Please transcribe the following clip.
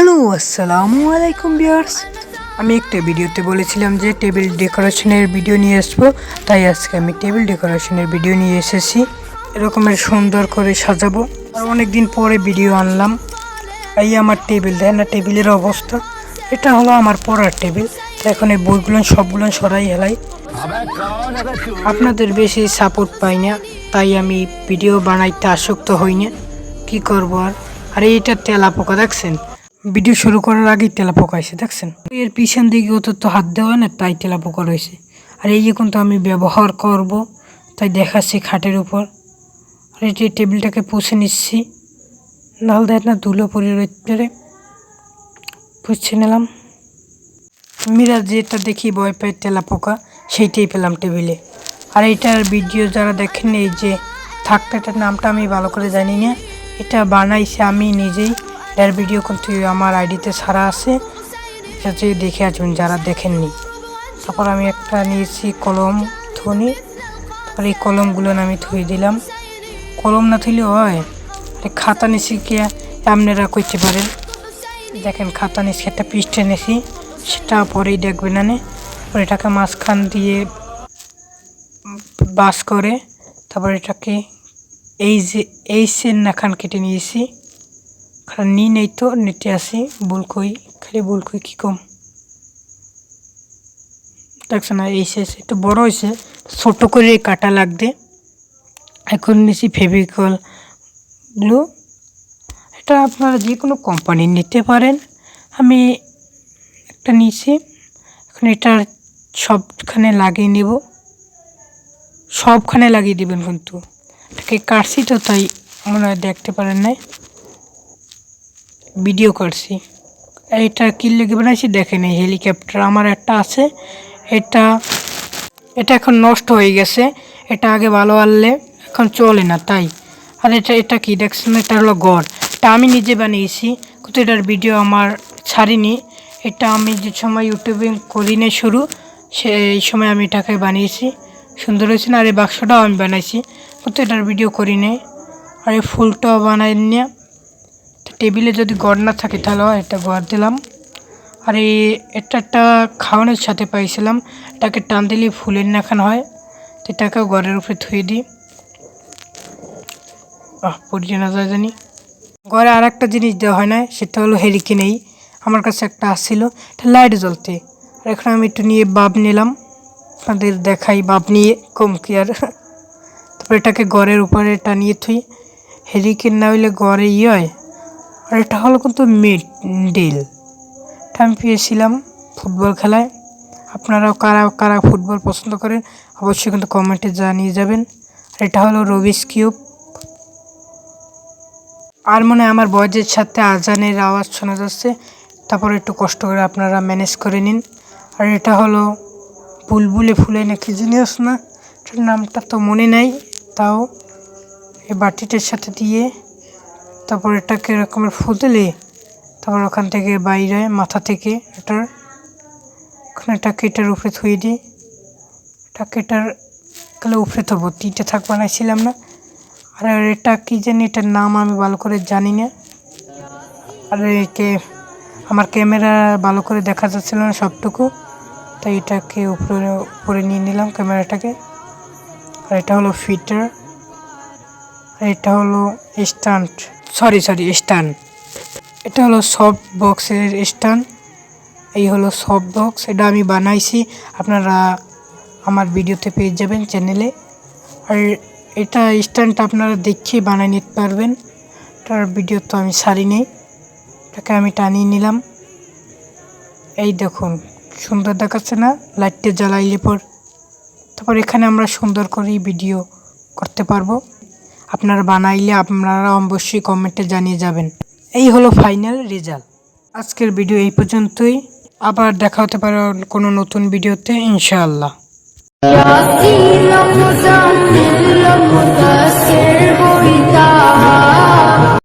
Hello আসসালামু আলাইকুম viewers. আমি একটা ভিডিওতে বলেছিলাম যে টেবিল ডেকোরেশনের ভিডিও নিয়ে আসবো, তাই আজকে আমি টেবিল ডেকোরেশনের ভিডিও নিয়ে এসেছি। এরকমের সুন্দর করে সাজাবো। আর অনেক দিন পরে ভিডিও আনলাম। এই আমার টেবিল, দেখ না টেবিলের অবস্থা। এটা হলো আমার পড়ার টেবিল। এখন এই বইগুলো সবগুলো সরাই হেলাই। আপনাদের বেশি সাপোর্ট পাই না, তাই আমি ভিডিও বানাইতে আসক্ত হই না। কি করবো আর এইটা তেলা পোকা দেখছেন, ভিডিও শুরু করার আগেই তেলা পোকা আছে দেখছেন। এর পিছন দিকে তো হাত দেওয়া না, তাই তেলা পোকা রয়েছে। আর এই এখন তো আমি ব্যবহার করব, তাই দেখাচ্ছি খাটের উপর। আর এই টেবিলটাকে পুষে নিচ্ছি, নাহলে দেখ না ধুলো পরে রয়েছে। পুষে নিলাম। মিরাজ যেটা দেখি ভয় পায় তেলা পোকা, সেইটাই পেলাম টেবিলে। আর এইটার ভিডিও যারা দেখেন, এই যে থাকটাটার নামটা আমি ভালো করে জানি না, এটা বানাইছে আমি নিজেই। এর ভিডিও কিন্তু আমার আইডিতে ছাড়া আছে, যাতে দেখে আসবেন যারা দেখেননি। তারপর আমি একটা নিয়েছি কলম থনি, তারপর এই কলমগুলো আমি থুয়ে দিলাম। কলম না থইলে হয়, খাতা নিছি কে আপনারা করতে পারেন। দেখেন খাতা নিছি, একটা পৃষ্ঠা নিছি, সেটা পরেই দেখবেন না। তারপর এটাকে মাঝখান দিয়ে বাস করে, তারপর এটাকে এই সেন নাখান কেটে নিয়েছি। কারণ নেই তো নেটে আসি বুলকই, খালি বুলকই কী কম দেখছে না। এই শেষ একটু বড় হয়েছে, ছোটো করে কাটা লাগবে। এখন নিয়েছি ফেভিকল গ্লু। এটা আপনারা যে কোনো কোম্পানির নিতে পারেন, আমি একটা নিয়েছি। এখন এটার সবখানে লাগিয়ে নেব, সবখানে লাগিয়ে দেবেন। কিন্তু এটাকে কাটছি তো, তাই মনে হয় দেখতে পারেন না, ভিডিও করছি। এটা কি লেগে বানাইছি দেখেন, এই হেলিকপ্টার আমার একটা আছে। এটা এখন নষ্ট হয়ে গেছে, এটা আগে ভালো আনলে এখন চলে না তাই। আর এটা কি দেখছেন, এটা হলো গড়। এটা আমি নিজে বানিয়েছি, কিন্তু এটার ভিডিও আমার ছাড়িনি। এটা আমি যে সময় ইউটিউবিং করি না শুরু, সেই সময় আমি এটাকে বানিয়েছি। সুন্দর হয়েছে না। আর এই বাক্সটাও আমি বানাইছি, কিন্তু এটার ভিডিও করি নাই। আর এই ফুলটাও বানাই নিয়ে। টেবিলে যদি গড় না থাকে তাহলে এটা গড় দিলাম। আর এটা একটা খাওয়ানোর সাথে পাইছিলাম, এটাকে টান দিলে ফুলের নাখান হয়, তো এটাকেও গড়ের উপরে থুয়ে দিই। পড়িয়ে না যায় জানি। ঘরে আর একটা জিনিস দেওয়া হয় না, সেটা হলো হেরিকেনেই। আমার কাছে একটা আসছিল, এটা লাইট জ্বলতে। আর এখন আমি একটু নিয়ে বাপ নিলাম, আপনাদের দেখাই বাপ নিয়ে কম কি আর। তারপর এটাকে ঘরের উপরে টানিয়ে থুই। হেরিকেন না হইলে ঘরে হয়। আর এটা হলো কিন্তু মেডেল, এটা আমি পেয়েছিলাম ফুটবল খেলায়। আপনারাও কারা কারা ফুটবল পছন্দ করেন অবশ্যই কিন্তু কমেন্টে জানিয়ে যাবেন। আর এটা হলো রবিস কিউব। আর মনে হয় আমার বয়সের সাথে আজানের আওয়াজ শোনা যাচ্ছে, তারপর একটু কষ্ট করে আপনারা ম্যানেজ করে নিন। আর এটা হলো বুলবুলে ফুলে নাকি জিনিস না, এটার নামটা তো মনে নাই। তাও এই বাটিটার সাথে দিয়ে তারপর এটাকে এরকমের ফুদলে, তারপর ওখান থেকে বাইরে মাথা থেকে এটার ওখানে এটাকে এটার উপরে থুয়ে দিই। এটাকে এটার তাহলে উপরে থবো, তিনটে থাক বানাইছিলাম না। আর এটা কী জানি, এটার নাম আমি ভালো করে জানি না। আর আমার ক্যামেরা ভালো করে দেখা যাচ্ছিল না সবটুকু, তাই এটাকে উপরে নিয়ে নিলাম ক্যামেরাটাকে। আর এটা হলো ফিটার। আর এটা হলো স্ট্যান্ড, স্ট্যান্ড। এটা হলো সফট বক্সের স্ট্যান্ড। এই হলো সফট বক্স, এটা আমি বানাইছি, আপনারা আমার ভিডিওতে পেয়ে যাবেন চ্যানেলে। আর এটা স্ট্যান্ডটা আপনারা দেখেই বানিয়ে নিতে পারবেন, এটার ভিডিও তো আমি ছাড়ি নেই। এটাকে আমি টানিয়ে নিলাম, এই দেখুন সুন্দর দেখাচ্ছে না লাইটটা জ্বালাইলে পর। তারপর এখানে আমরা সুন্দর করে ভিডিও করতে পারবো। আপনারা বানাইলে আপনারা অবশ্যই কমেন্টে জানিয়ে যাবেন। এই হলো ফাইনাল রেজাল্ট। আজকের ভিডিও এই পর্যন্তই, আবার দেখা হতে পারে কোনো নতুন ভিডিওতে ইনশাআল্লাহ।